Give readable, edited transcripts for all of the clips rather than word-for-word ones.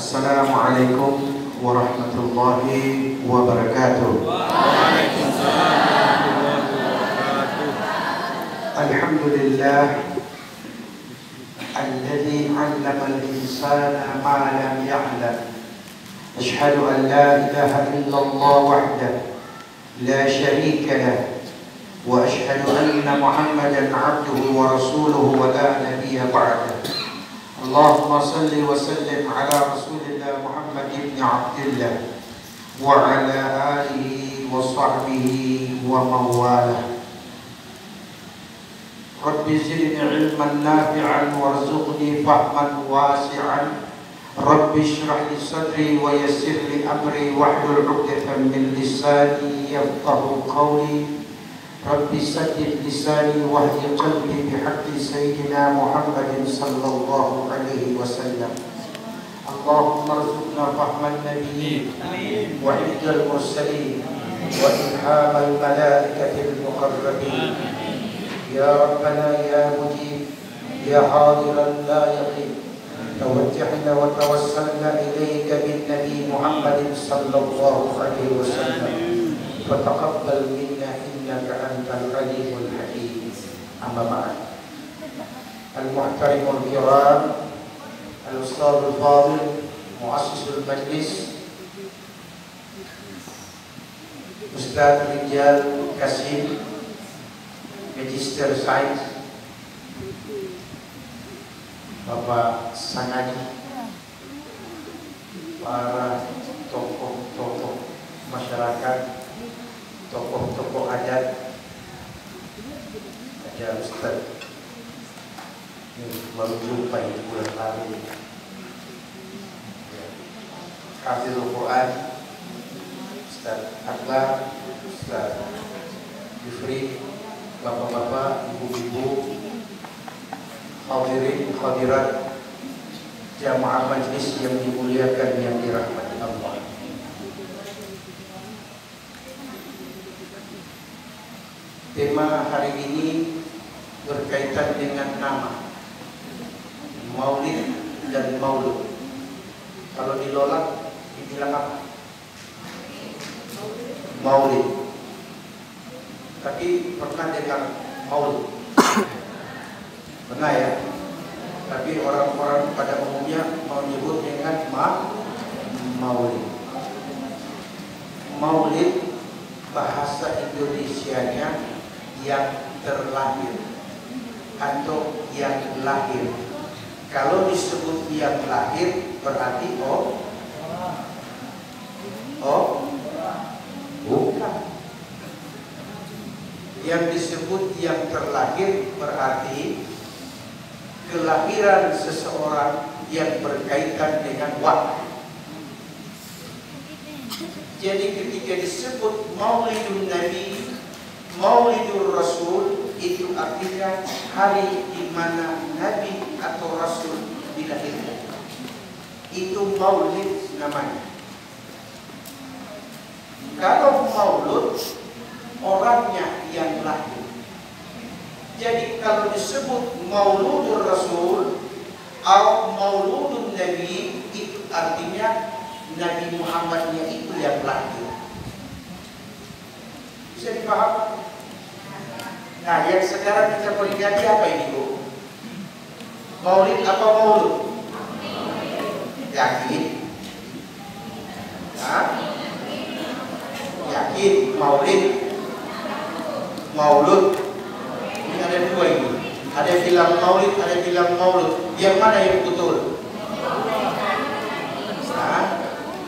Assalamualaikum warahmatullahi wabarakatuh. Waalaikumsalam warahmatullahi wabarakatuh. Alhamdulillah alladzi 'allama al-insana ma lam ya'lam. Asyhadu an la ilaha illallah wahdahu la syarika lah wa asyhadu anna Muhammadan 'abduhu wa rasuluhu wa la nabiyya ba'dahu. Allahumma salli wa sallim ala Rasulillah Muhammad ibn Abdillah wa ala alihi wa sahbihi wa mawalah. Rabbi zidni ilman nafi'an warzuqni fahman wasi'an. Rabbi shrah li sadri wa yassir li amri wahlul 'uqdatam min lisani yafqahu qawli. Rabbi saddid lisani wahdi qalbi bihaqqi sayyidina Muhammadin sallallahu alaihi wasallam. Allahumma arzuqna fahman nabiyyin wa hifdzal mursalin wa ilhamal malaikatil muqarrabin. Ya Rabbana ya mujib ya hadiran la yaghib. Tawajjahna wa tawassalna ilayka bin nabi Muhammadin sallallahu alaihi wasallam. Fataqabbal minna innaka antal alimul hakim. Amma ba'd. Al-muhtarimul kiram, al-ustadzul fadil, muassisul majlis, Ustaz Rijal Kasim, Magister Sains, Bapak Sanadi, para tokoh-tokoh masyarakat, tokoh-tokoh adat, ada Ustaz yang baru jumpa di bulan lalu, Hafizul Quran, Ustaz Akbar, Ustaz Yufri, bapak-bapak, ibu-ibu, hadirin hadirat, jamaah majlis yang dimuliakan, yang dirahmati Allah. Tema hari ini berkaitan dengan nama, Maulid dan Maulud. Kalau dilolak dibilang apa? Maulid. Tapi pernah dengar Maulud? Pernah ya? Tapi orang-orang pada umumnya mau nyebut dengan Maulid. Maulid bahasa Indonesianya yang terlahir atau yang lahir. Kalau disebut yang lahir berarti bukan. Yang disebut yang terlahir berarti kelahiran seseorang yang berkaitan dengan waktu. Jadi ketika disebut Maulidun Nabi, Maulidur Rasul, itu artinya hari di mana Nabi atau Rasul dilahirkan. Itu Maulid namanya. Kalau Maulud, orangnya yang lahir. Jadi kalau disebut Mauludur Rasul atau Mauludun Nabi, itu artinya Nabi Muhammadnya itu yang lahir. Bisa dipahami? Nah, yang sekarang kita peringati apa ini, Bu? Maulid apa Maulud? Yakin? Hah? Yakin? Maulid? Maulud? Ini ada dua ini. Ada yang bilang Maulid, ada yang bilang Maulud. Yang mana yang betul?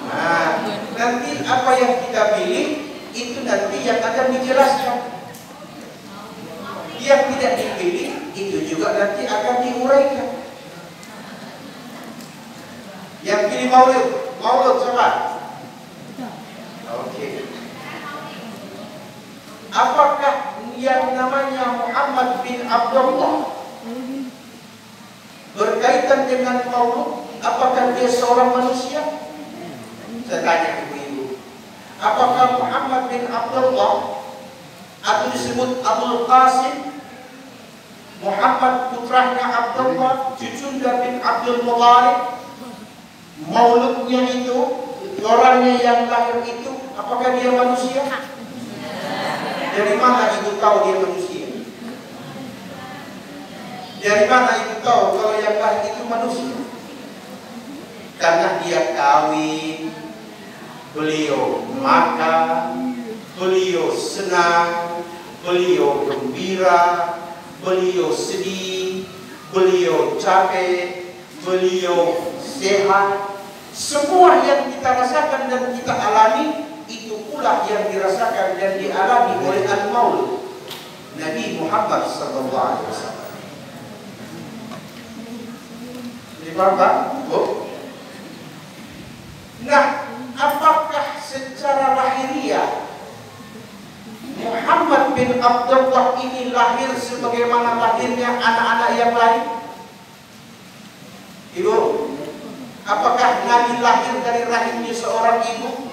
Nah, nanti apa yang kita pilih itu nanti yang akan dijelaskan. Yang tidak dipilih itu juga nanti akan diuraikan. Yang pilih Maulud, Maulud siapa? Oke. Apakah yang namanya Muhammad bin Abdullah berkaitan dengan Maulud? Apakah dia seorang manusia? Saya tanya ibu-ibu. Apakah Muhammad bin Abdullah atau disebut Abdul Qasim, Muhammad putranya Abdullah, cucu bin Abdul Muthalib, Mauludnya itu, orangnya yang lahir itu, apakah dia manusia? Dari mana ibu tahu dia manusia? Dari mana ibu tahu kalau yang lahir itu manusia? Karena dia kawin, beliau makan, beliau senang, beliau gembira, beliau sedih, beliau capek, beliau sehat. Semua yang kita rasakan dan kita alami, itu pula yang dirasakan dan dialami oleh Al-Maulud Nabi Muhammad SAW. Ini Bapak, Bu. Nah, apakah secara lahiriah Muhammad bin Abdullah ini lahir sebagaimana lahirnya anak-anak yang lain? Ibu, apakah Nabi lahir dari rahimnya seorang ibu?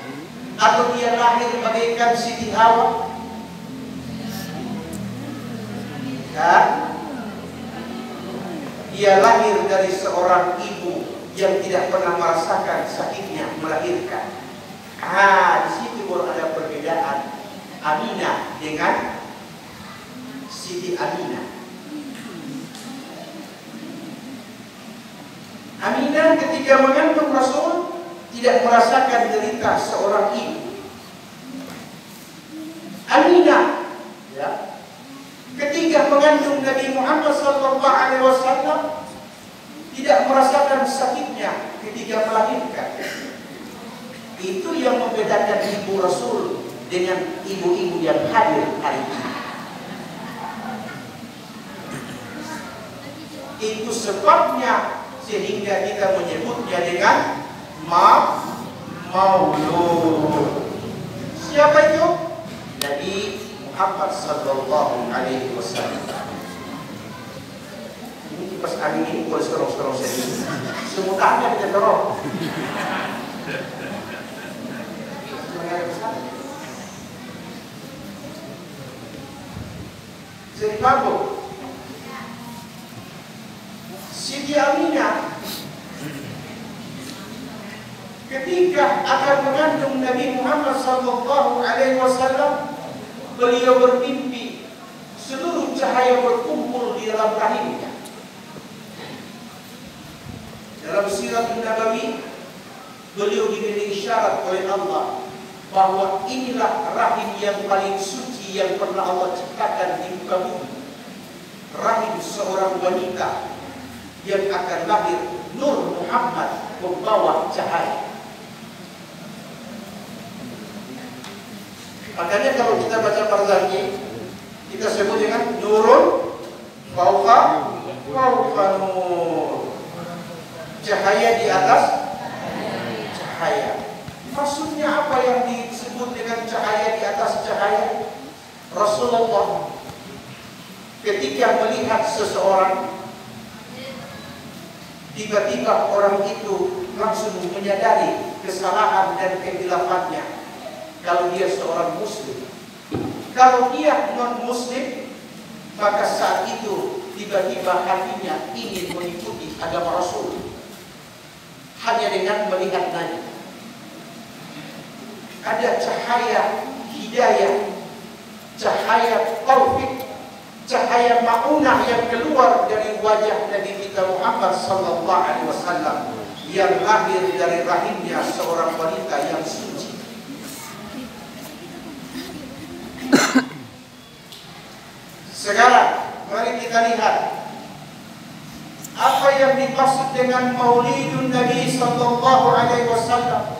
Atau dia lahir bagaikan Siti Hawa? Ya, dia lahir dari seorang ibu yang tidak pernah merasakan sakitnya melahirkan. Di situ baru ada perbedaan Aminah dengan Siti Aminah. Aminah ketika mengandung Rasul tidak merasakan derita seorang ibu. Aminah, ya, ketika mengandung Nabi Muhammad SAW tidak merasakan sakitnya ketika melahirkan. Itu yang membedakan ibu Rasul dengan ibu-ibu yang hadir hari ini. Itu sebabnya sehingga kita menyebutnya dengan Maulud. Siapa itu? Nabi Muhammad sallallahu alaihi wasallam. Ini kipas angin ini boleh sekarang sendiri. Semutanya kita dorong. Jadi bagus. Siti Aminah ketika akan mengandung Nabi Muhammad sallallahu alaihi wasallam, beliau bermimpi seluruh cahaya berkumpul di dalam rahimnya. Dalam Sirah Nabawi, beliau diberi isyarat oleh Allah bahwa inilah rahim yang paling suci yang pernah Allah ciptakan di muka bumi. Rahim seorang wanita yang akan lahir, Nur Muhammad membawa cahaya. Makanya kalau kita baca Barzanji, kita sebut dengan Nurun Fauqa Nur, cahaya di atas cahaya. Maksudnya apa yang disebut dengan cahaya di atas cahaya? Rasulullah ketika melihat seseorang, tiba-tiba orang itu langsung menyadari kesalahan dan kehilafannya. Kalau dia seorang muslim, kalau dia non-muslim, maka saat itu tiba-tiba hatinya ingin mengikuti agama Rasul hanya dengan melihat Nabi. Ada cahaya hidayah, cahaya taufik, cahaya ma'unah yang keluar dari wajah Nabi kita Muhammad sallallahu alaihi wasallam yang lahir dari rahimnya seorang wanita yang suci. Sekarang mari kita lihat apa yang dimaksud dengan Maulidun Nabi sallallahu alaihi wasallam.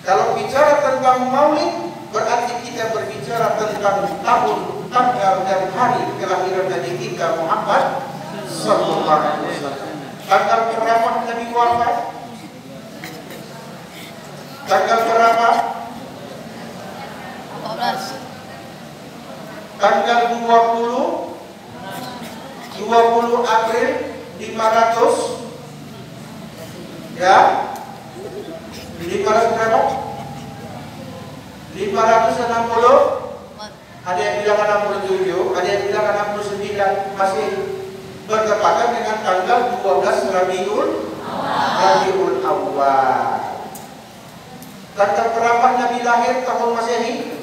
Kalau bicara tentang Maulid, berarti kita berbicara tentang tahun, tanggal dan hari kelahiran Nabi kita Muhammad sallallahu alaihi wasallam. Tanggal berapa Nabi wafat? Tanggal berapa? 14. Tanggal 20 April 500, ya, 500 berapa? 560. Ada yang bilang 67, ada yang bilang 69, masih bertepatan dengan tanggal 12 Rabiul Rabiul Awal. Tanggal berapa Nabi lahir tahun Masehi?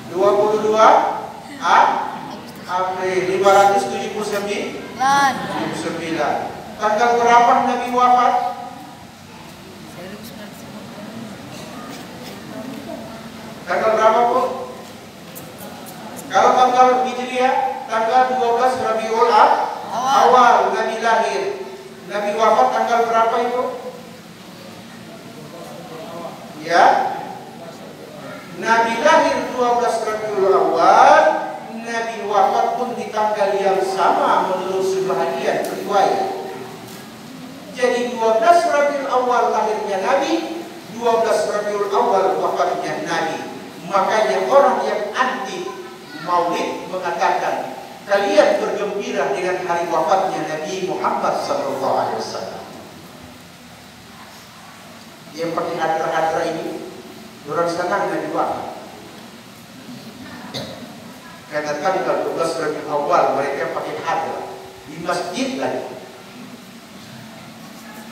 22 April 579. Tanggal berapa Nabi wafat? Tanggal berapa, Bu? Kalau tanggal Hijriah, tanggal 12 Rabiul Awal Nabi lahir. Nabi wafat tanggal berapa itu? Ya. Nabi lahir 12 Rabiul Awal, Nabi wafat pun di tanggal yang sama menurut sebahagian riwayat. Jadi 12 Rabiul Awal lahirnya Nabi, 12 Rabiul Awal wafatnya Nabi. Makanya orang yang anti Maulid mengatakan kalian bergembira dengan hari wafatnya Nabi Muhammad SAW. Yang pakai hadra-hadra ini, orang senang Nabi wafat. Karena tanggal 12 Rabiul Awal mereka pakai hadra di masjid lagi.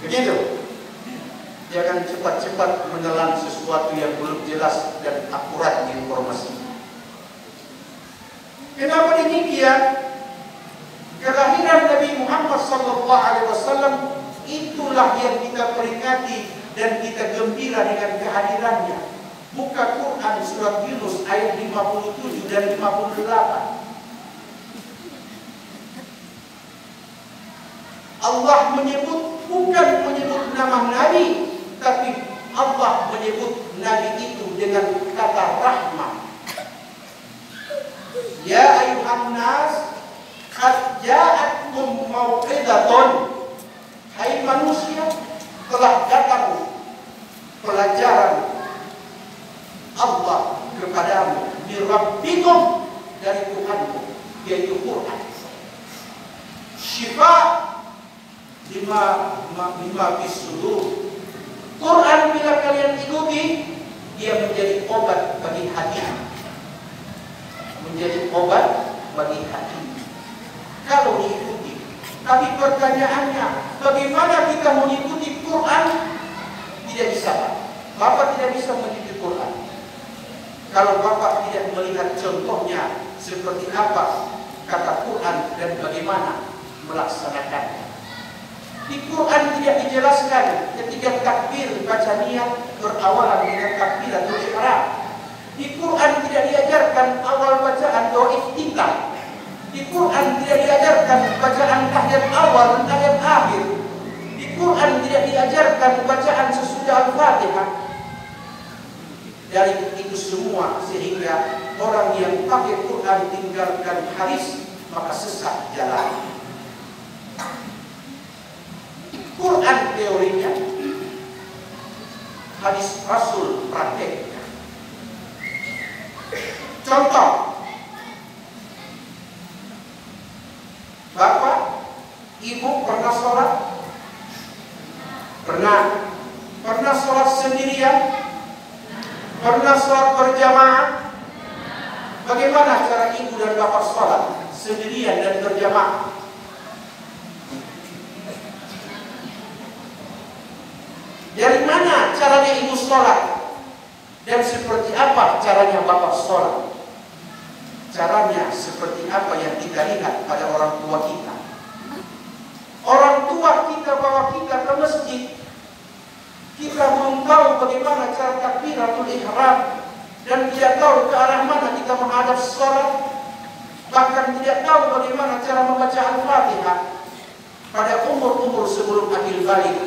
Begitu. Jangan cepat-cepat menelan sesuatu yang belum jelas dan akurat informasi. Kenapa demikian? Kelahiran Nabi Muhammad SAW itulah yang kita peringati dan kita gembira dengan kehadirannya. Buka Quran surat Yunus ayat 57 dan 58. Allah menyebut, bukan menyebut nama Nabi, tapi Allah menyebut Nabi itu dengan kata rahmat. Ya ayuhan nas, qad ja'atkum mau'idatun. Hai manusia, telah datang pelajaran Allah kepadamu min rabbikum, dari Tuhanmu, yaitu Quran. Syifa lima bisudur. Quran bila kalian ikuti, dia menjadi obat bagi hati. Menjadi obat bagi hati kalau diikuti. Tapi pertanyaannya, bagaimana kita mengikuti Quran? Tidak bisa, Pak. Bapak tidak bisa mengikuti Quran kalau Bapak tidak melihat contohnya seperti apa kata Quran dan bagaimana melaksanakannya. Di Quran tidak dijelaskan ketika takbir baca niat berawalan dengan takbiratul ihram. Di Quran tidak diajarkan awal bacaan doa iftitah. Di Quran tidak diajarkan bacaan tahiyat awal dan tahiyat akhir. Di Quran tidak diajarkan bacaan sesudah Al-Fatihah. Dari itu semua sehingga orang yang pakai Quran tinggalkan hadis maka sesat jalan. Quran teorinya, hadis Rasul prakteknya. Contoh, Bapak, Ibu pernah sholat? Pernah. Pernah sholat sendirian? Pernah sholat berjamaah? Bagaimana cara Ibu dan Bapak sholat sendirian dan berjamaah? Dari mana caranya Ibu sholat? Dan seperti apa caranya Bapak sholat? Caranya seperti apa yang kita lihat pada orang tua kita. Orang tua kita bawa kita ke masjid, kita belum tahu bagaimana cara takbiratul ihram dan tidak tahu ke arah mana kita menghadap sholat, bahkan tidak tahu bagaimana cara membaca Al-Fatihah. Pada umur-umur sebelum akhir balik,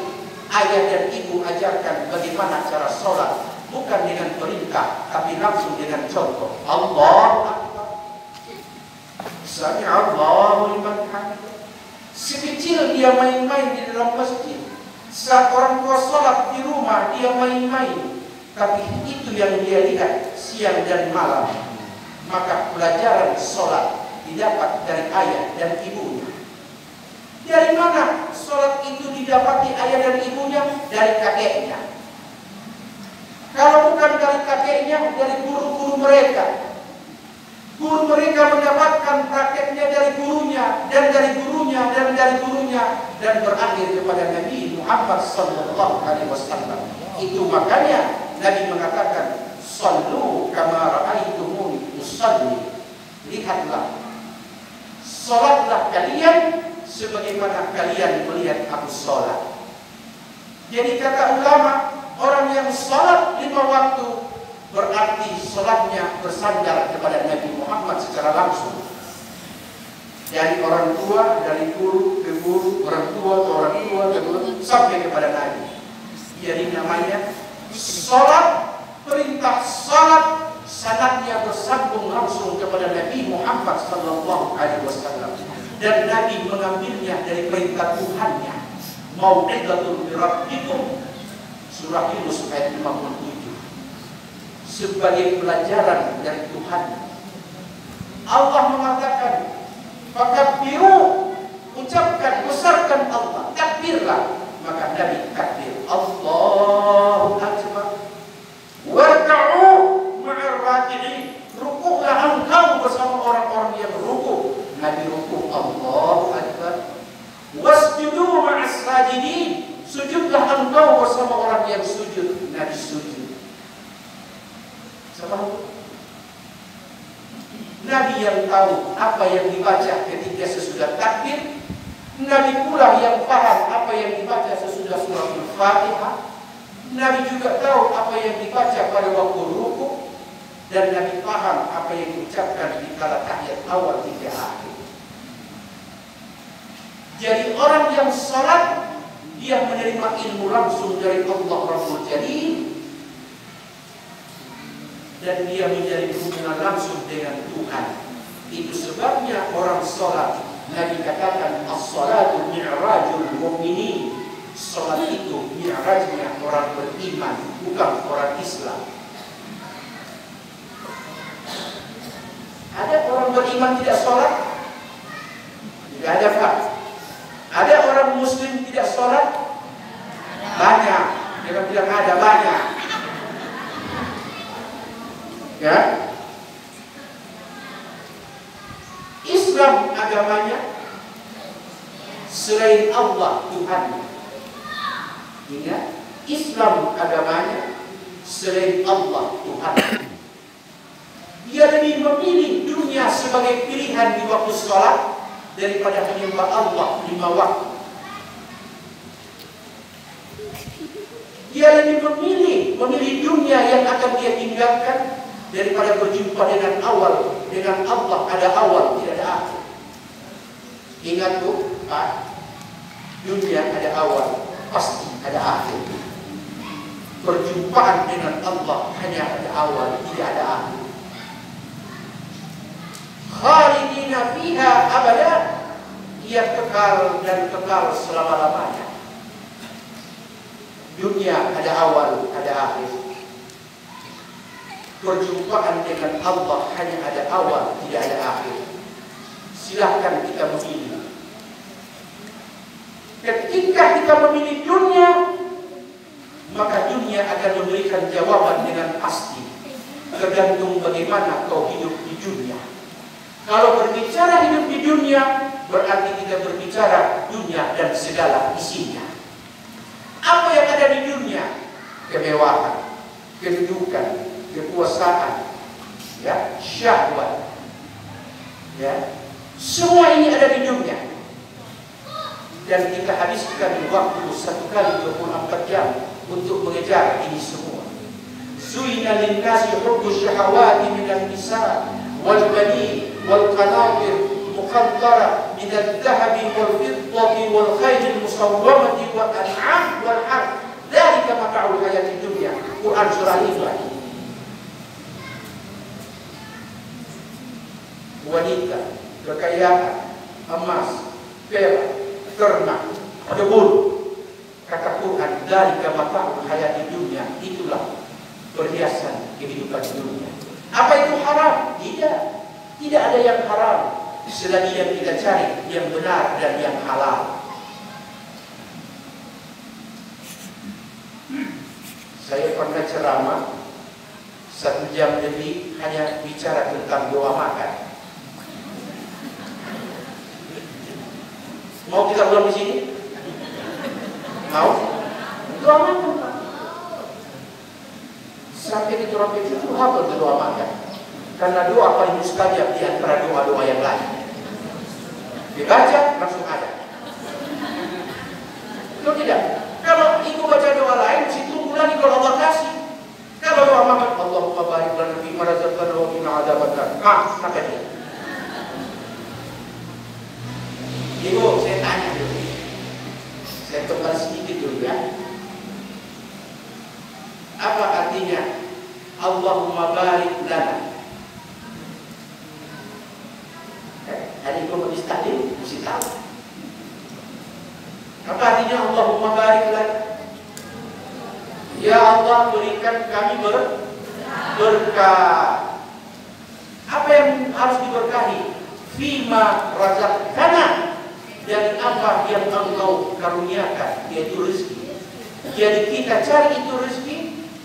ayah dan ibu ajarkan bagaimana cara sholat, bukan dengan perintah, tapi langsung dengan contoh. Allah Akbar, Sami Allahu liman hamidah. Sekecil dia main-main di dalam masjid. Saat orang tua sholat di rumah, dia main-main. Tapi itu yang dia lihat siang dan malam. Maka pelajaran sholat didapat dari ayah dan ibunya. Dari mana sholat itu didapati ayah dan ibunya? Dari kakeknya. Kalau bukan dari kakeknya, dari guru-guru mereka. Guru mereka mendapatkan prakteknya dari gurunya dan dari gurunya dan dari gurunya dan berakhir kepada Nabi Muhammad sallallahu alaihi wasallam. Itu makanya Nabi mengatakan, "Shallu kama ra'aitumuni usalli." Lihatlah, salatlah kalian sebagaimana kalian melihat aku salat. Jadi kata ulama, orang yang salat 5 waktu berarti salatnya bersandar kepada Nabi Muhammad secara langsung. Dari orang tua, dari guru ke guru, orang tua ke orang tua ke guru, sampai kepada Nabi. Jadi namanya salat, perintah salat sanadnya bersambung langsung kepada Nabi Muhammad sallallahu alaihi wasallam, dan Nabi mengambilnya dari perintah Tuhannya. Mau'izatul rabbikum, surah Yunus ayat 57, sebagai pelajaran dari Tuhan. Allah mengatakan, "Fakabbiru," ucapkan, besarkan Allah, takbirlah. Maka Nabi takbir, Allahu Akbar. Warka'u ma'ar raki'in, rukuklah engkau bersama orang-orang yang rukuk. Nabi rukuk, Allahu Akbar. Wasjudu ma'as sajidin, sujudlah engkau bersama orang yang sujud. Nabi sujud. Sama Nabi yang tahu apa yang dibaca ketika sesudah takbir. Nabi pula yang paham apa yang dibaca sesudah surah Al-Fatihah. Nabi juga tahu apa yang dibaca pada waktu rukuk, dan Nabi paham apa yang diucapkan di kala tahiyat awal hingga akhir. Jadi orang yang salat, dia menerima ilmu langsung dari Allah Rabbul Jalil, dan dia menjadi hubungan langsung dengan Tuhan. Itu sebabnya orang salat, Nabi katakan, as-salatu mi'rajul mu'minin. Salat itu mi'rajnya orang beriman, bukan orang Islam. Ada orang beriman tidak salat? Tidak ada, Pak. Ada orang muslim tidak sholat? Banyak. Jangan bilang ada, banyak. Ya. Islam agamanya, selain Allah Tuhannya. Ingat, Islam agamanya, selain Allah Tuhannya. Dia lebih memilih dunia sebagai pilihan di waktu sholat daripada menyembah Allah 5 waktu. Dia lebih memilih dunia yang akan dia tinggalkan daripada berjumpa dengan Allah. Ada awal, tidak ada akhir. Ingat tuh, Pak, dunia ada awal, pasti ada akhir. Perjumpaan dengan Allah hanya ada awal, tidak ada akhir. Khalidina fiha abada, ia kekal dan kekal selama-lamanya. Dunia ada awal, ada akhir. Perjumpaan dengan Allah hanya ada awal, tidak ada akhir. Silahkan kita memilih. Ketika kita memilih dunia, maka dunia akan memberikan jawaban dengan pasti, tergantung bagaimana kau hidup di dunia. Kalau berbicara hidup di dunia, berarti kita berbicara dunia dan segala isinya. Apa yang ada di dunia? Kemewahan, kedudukan, kekuasaan, ya, syahwat, ya, semua ini ada di dunia. Dan kita habiskan waktu 1 kali 24 jam untuk mengejar ini semua. Zuina lin-nasi hubbu syahawati minan nisa wal banin wal qanatir muqaddara min al-dhahabi wal fiddati wal khayl musawwamati wal an'am wal harth. Dzalika mata'ul hayatid dunya. Quran surah Al-Imran. Wanita, kekayaan, emas, perak, ternak, kebun. Kata Quran, dzalika mata'ul hayatid dunya. Itulah perhiasan kehidupan dunia. Apa itu haram? Tidak. Tidak ada yang haram selagi yang kita cari yang benar dan yang halal. Saya pernah ceramah 1 jam lebih hanya bicara tentang doa makan. Mau kita ulang di sini? Mau? Doa makan, Pak. Sampai di trompet itu hafal doa makan. Karena doa paling mustajab di antara doa-doa yang lain. Dibaca langsung ada. Betul tidak? Kalau ibu baca doa lain, mesti tunggu lagi kalau Allah kasih. Kalau doa makan, Allahumma barik lana fima razaqtana wa qina adzabannar. Maka dia. Ibu, saya tanya dulu. Saya kembali sedikit dulu ya. Apa artinya Allahumma barik lana? Hari itu majlis taklim mesti tahu. Apa artinya Allahumma barik lana? Ya Allah, berikan kami berkah. Apa yang harus diberkahi? Fima razaqtana, dari apa yang Engkau karuniakan, yaitu rezeki. Jadi kita cari itu rezeki,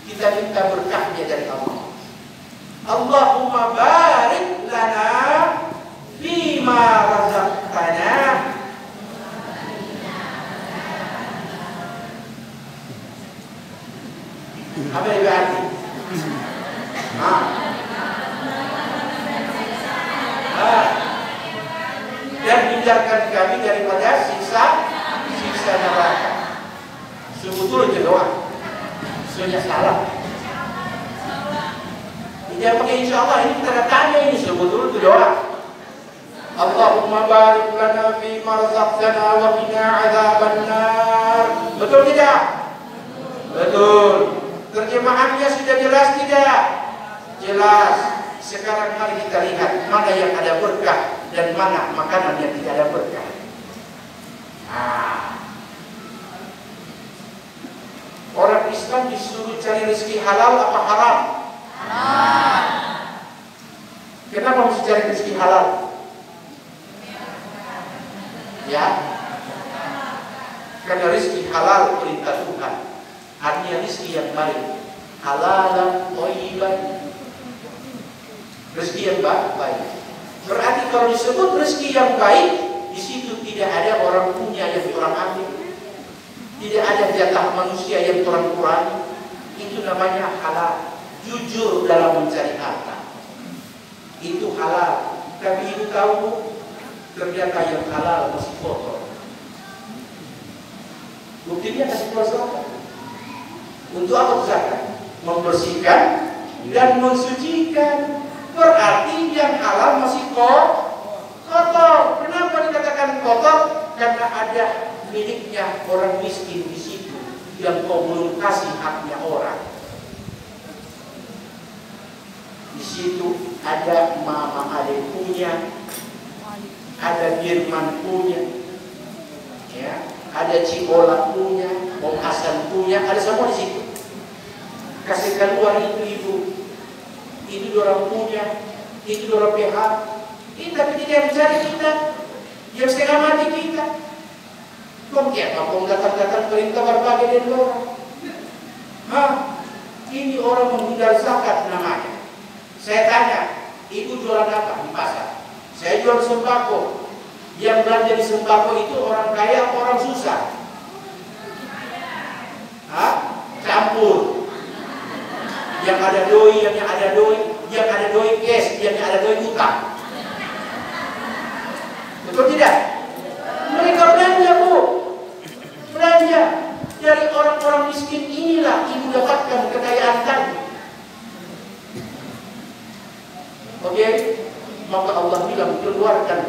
kita minta berkahnya dari Allah. Allahumma barik lana fima razaqtana. Apa yang berarti? Dan hindarkan kami daripada siksa neraka. Sebetulnya itu doa. Sebenarnya salah. Jangan pakai insya Allah, ini kita tanya ini sebetulnya itu doa. Allahumma barik lana fi marzaqtana wa qina adzabannar. Betul tidak? Betul. Terjemahannya sudah jelas tidak? Jelas. Sekarang mari kita lihat mana yang ada berkah dan mana makanan yang tidak ada berkah. Orang Islam disuruh cari rezeki halal apa haram? Halal. Kenapa mesti cari rezeki halal? Ya, karena rezeki halal perintah Tuhan. Artinya rezeki yang baik, halalan, thayyiban, rezeki yang baik. Berarti kalau disebut rezeki yang baik, di situ tidak ada orang punya yang orang ambil, tidak ada jatah manusia yang orang kurangi. Itu namanya halal. Jujur dalam mencari harta, itu halal. Tapi ibu tahu, ternyata yang halal masih kotor. Buktinya kasih keluar zakat. Untuk apa zakat? Membersihkan dan mensucikan. Berarti yang halal masih kotor. Kenapa dikatakan kotor? Karena ada miliknya orang miskin di situ yang kau belum kasih haknya orang. Di situ ada Mama Ade punya, ada Birman punya, ya, ada Ciola punya, Om Hasan punya, ada semua di situ. Kasih keluar itu ibu, itu orang punya, itu orang PH. Tapi tidak mencari kita, yang setengah mati kita. Kau apa? Kau datang-datang perintah berbagai dari orang. Ini orang menghindar zakat namanya. Saya tanya, ibu jualan apa di pasar? Saya jual sembako. Yang belanja di sembako itu orang kaya atau orang susah? Campur. Yang ada doi, yang ada doi, yang ada doi cash, yang ada doi utang. Betul tidak? Mereka belanja, Bu. Belanja. Dari orang-orang miskin inilah ibu dapatkan kekayaan tadi. Oke? Maka Allah bilang keluarkan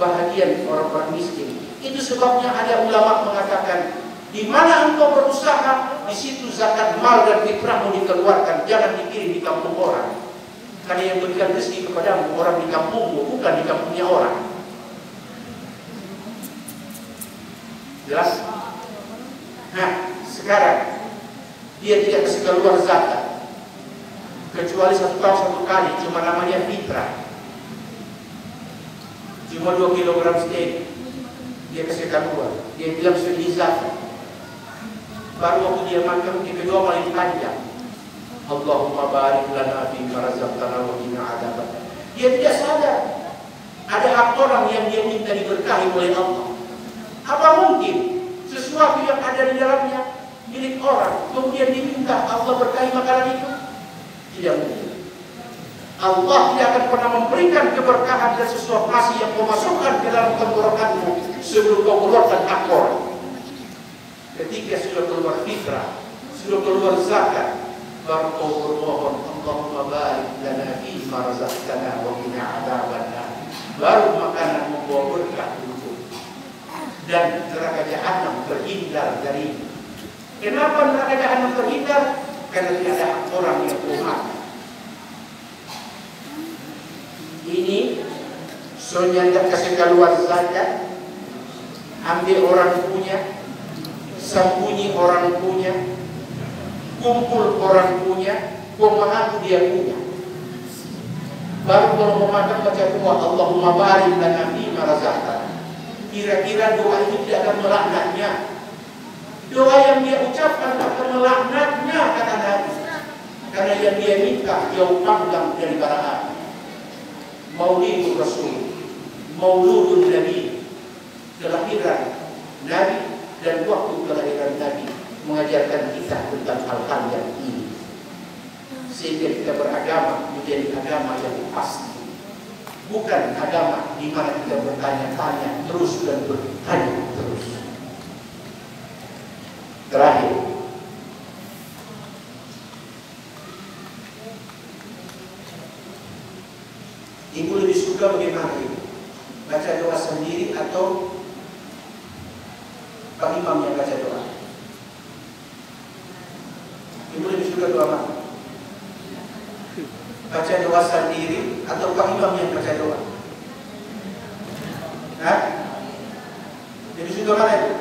bahagian orang-orang miskin. Itu sebabnya ada ulama mengatakan, di mana engkau berusaha, di situ zakat mal dan fitrahmu dikeluarkan. Jangan dikirim di kampung orang. Karena yang berikan rezeki kepadamu orang di kampungmu, bukan di kampungnya orang. Jelas? Nah, sekarang dia tidak kasih keluar zakat, kecuali 1 tahun 1 kali, cuma namanya fitrah. Cuma 2 kilogram steak dia kasih keluar. Dia bilang sudah zakat. Baru waktu dia makan, yang kedua malah panjang. Allahumma barik lana fi ma razaqtana wa qina adzabannar. Dia tidak sadar ada hak orang yang dia minta diberkahi oleh Allah. Apa mungkin sesuatu yang ada di dalamnya milik orang kemudian diminta Allah berkahi makanan itu? Tidak mungkin. Allah tidak akan pernah memberikan keberkahan dan sesuatu nasi yang kau masukkan ke dalam tenggorokanmu sebelum kau keluarkan hak orang. Ketika sudah keluar fitrah, sudah keluar zakat, baru kau bermohon, Allahumma barik lana fi ma razaqtana wa qina adzabannar. Baru makanan membawa berkah untuk dan neraka jahanam terhindar dari. Kenapa neraka jahanam terhindar? Karena tidak ada orang yang umat. Ini soalnya kasih keluar zakat, ambil orang punya, sembunyi orang punya, kumpul orang punya, mengaku dia punya. Baru kalau mau makan baca doa Allahumma barik lana fi ma razaqtana. Kira-kira doa itu tidak akan melaknatnya. Doa yang dia ucapkan akan melaknatnya kata Nabi. Karena yang dia minta jauh panggang dari bara api. Maulidul Rasul, Mauludun Nabi, kelahiran Nabi dan waktu kelahiran Nabi mengajarkan kita tentang hal-hal yang ini. Sehingga kita beragama menjadi agama yang pasti, bukan agama di mana kita bertanya-tanya terus dan bertanya terus. Terakhir, ibu lebih suka bagaimana ibu? Baca doa sendiri atau Pak Imam yang baca doa? Ibu lebih suka doa mana? Baca doa sendiri atau Pak Imam yang baca doa? Hah? Lebih suka mana itu?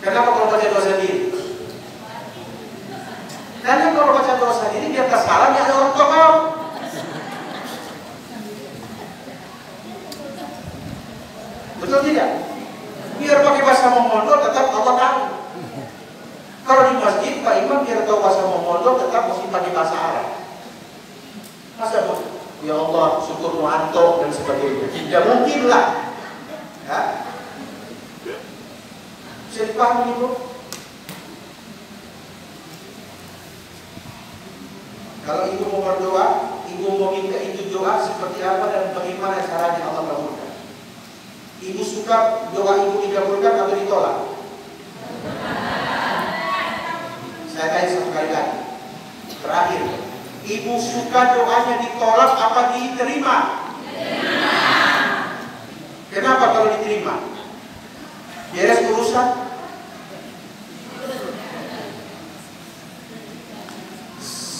Kenapa kalau baca doa sendiri? Karena kalau baca doa sendiri di atas salahnya ada orang tua. Betul tidak? Biar pakai bahasa Mongol tetap Allah tahu. Kalau di masjid Pak Imam biar tahu bahasa Mongol tetap mesti pakai bahasa Arab. Masa bu? Ya Allah syukur mu'anto dan sebagainya. Tidak mungkin lah. Ya? Bisa dipahami itu? Kalau ibu mau berdoa, ibu mau minta itu doa seperti apa dan bagaimana caranya Allah kabulkan? Ibu suka doa ibu dikabulkan atau ditolak? Saya tanya satu kali lagi. Terakhir, ibu suka doanya ditolak apa diterima? Kenapa kalau diterima? Beres urusan?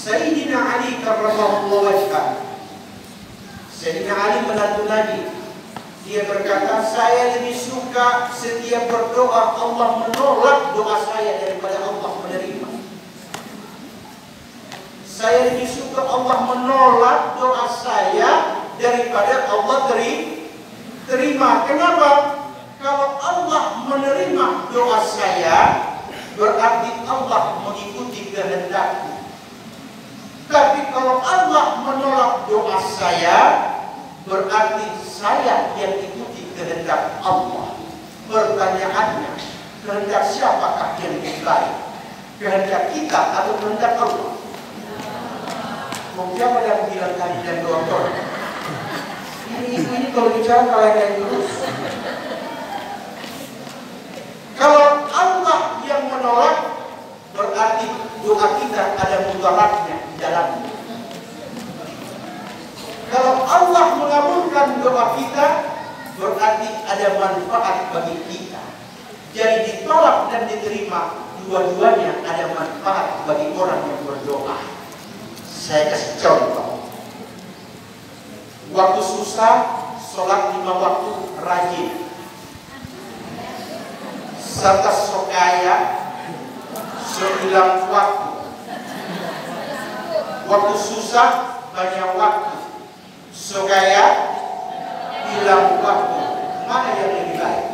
Sayyidina Ali karramallahu wajhah. Sayyidina Ali menantu Nabi. Dia berkata, saya lebih suka setiap berdoa Allah menolak doa saya daripada Allah menerima. Saya lebih suka Allah menolak doa saya daripada Allah terima. Kenapa? Kalau Allah menerima doa saya, berarti Allah mengikuti kehendaknya. Tapi kalau Allah menolak doa saya, berarti saya yang ikuti kehendak Allah. Pertanyaannya, kehendak siapakah yang lebih baik? Kehendak kita atau kehendak Allah? Mungkin siapa yang bilang tadi dan doa-doa? Ini kalau bicara kalian terus. Kalau Allah yang menolak, berarti doa kita ada mudaratnya di dalamnya. Kalau Allah mengabulkan doa kita, berarti ada manfaat bagi kita. Jadi ditolak dan diterima, dua-duanya ada manfaat bagi orang yang berdoa. Saya kasih contoh. Waktu susah, sholat 5 waktu rajin. Serta sokaya, sehilang waktu. Waktu susah, banyak waktu. Sokaya, hilang waktu. Mana yang lebih baik?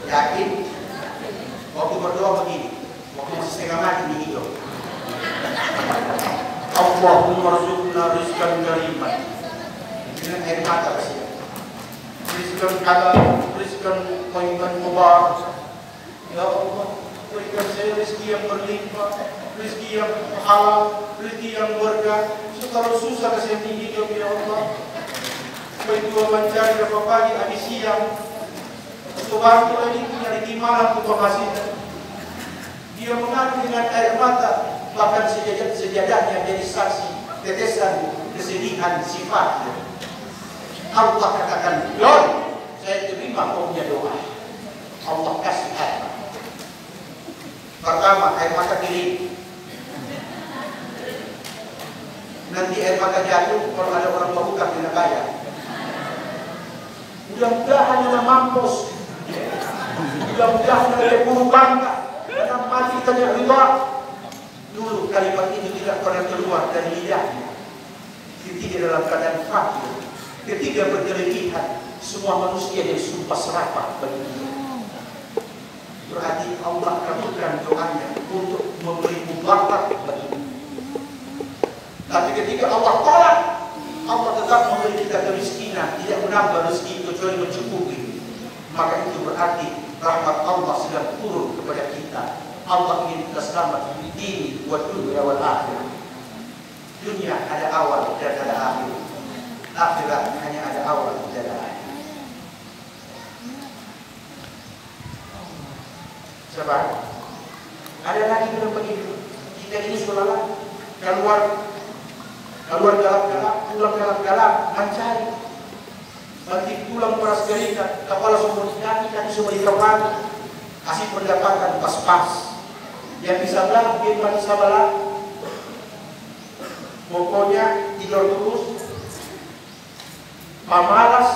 Yakin? Waktu berdoa begini, waktu masih setengah mati di hidup. Allahumma rzuqna rizqan kariman. Dengan air mata kasih. Rizqan halal, rizqan thayyiban mubarak. Ya Allah, berikan saya rezeki yang berlimpah, rezeki yang halal, rezeki yang berkah. Kalau susah kasih hidup ya Allah. Baik dua mencari berapa pagi, habis siang. Tuhan kita ini punya di mana untuk penghasilan. Dia mengalir dengan air mata, bahkan sejadahnya jadi saksi tetesan kesedihan sifatnya. Allah katakan, Lord, saya terima kau punya doa. Allah kasih air. Pertama, air mata kiri. Nanti air mata jatuh kalau ada orang berhutang tidak bayar. Mudah-mudahan ada mampus. Mudah-mudahan ada buruk bangka. Karena mati tidak riba. Dulu kalimat itu tidak pernah keluar dari lidahnya. Ketiga dalam keadaan fakir. Ketiga berkelebihan. Semua manusia yang sumpah serapah bagi dia. Berarti Allah kabulkan doanya untuk memberi mubarak bagi dia. Tapi ketika Allah tolak, Allah tetap memberi kita kemiskinan, tidak menambah rezeki kecuali mencukupi. Maka itu berarti rahmat Allah sedang turun kepada kita. Allah ingin kita selamat di dini wa dunya wal akhirah. Dunia ada awal dan ada akhir. Akhirat hanya ada awal dan ada akhir. Sebab ada lagi belum begitu. Kita ini seolah-olah keluar galap-galap, pulang galap-galap, mencari. Nanti pulang peras gerita, kepala semua kaki semua dikepala. Kasih pendapatan pas-pas. Yang bisa belah, dia bisa belah. Pokoknya tidur terus. Pemalas.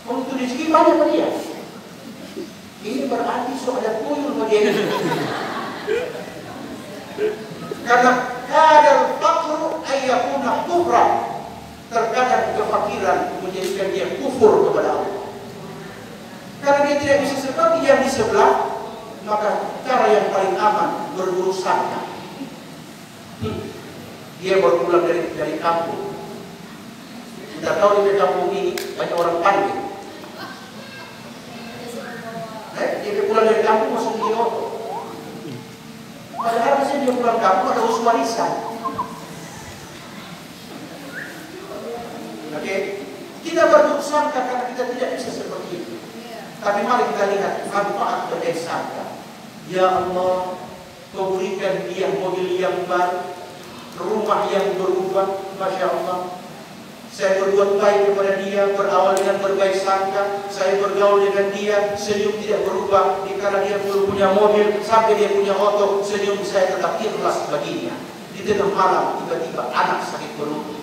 Untuk rezeki banyak pada dia. Ini berarti sudah ada tuyul bagi dia. Karena kadal fakru ayyakuna kufra. Terkadang kefakiran menjadikan dia kufur kepada Allah. Karena dia tidak bisa seperti yang di sebelah, maka cara yang paling aman berburuk sangka. Dia baru pulang dari kampung. Kita tahu di kampung ini banyak orang pandai. Dia pulang dari kampung masuk di auto. Padahal harusnya dia pulang kampung ada urus warisan. Oke, kita berburuk sangka karena kita tidak bisa seperti itu. Tapi mari kita lihat manfaat berbaik sangka. Ya Allah, Kau berikan dia mobil yang baru, rumah yang berubah, Masya Allah. Saya berbuat baik kepada dia, berawal dengan berbaik sangka. Saya bergaul dengan dia, senyum tidak berubah. Karena dia belum punya mobil, sampai dia punya motor, senyum saya tetap ikhlas baginya. Di tengah malam, tiba-tiba anak sakit perut.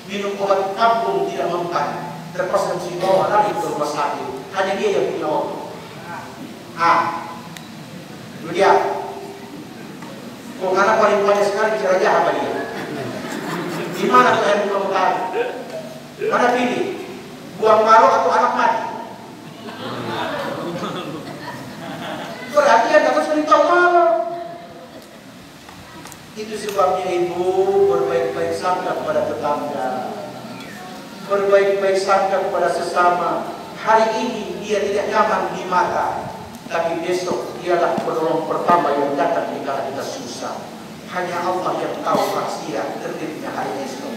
Minum obat kampung tidak mempan. Terpaksa mesti bawa lari ke rumah sakit. Hanya dia yang punya motor. Lihat. Kok anak paling banyak sekali cara jahat dia. Di mana tuh yang buka kali? Mana pilih? Buang malu atau anak mati? Berarti yang harus beritahu malu. Itu sebabnya ibu berbaik-baik sangka kepada tetangga, berbaik-baik sangka kepada sesama. Hari ini dia tidak nyaman di mata, tapi besok dialah penolong pertama yang datang di kala kita susah. Hanya Allah yang tahu rahasia terbitnya hari esok.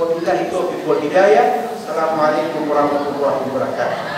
Wabillahi taufiq wal hidayah. Assalamualaikum warahmatullahi wabarakatuh.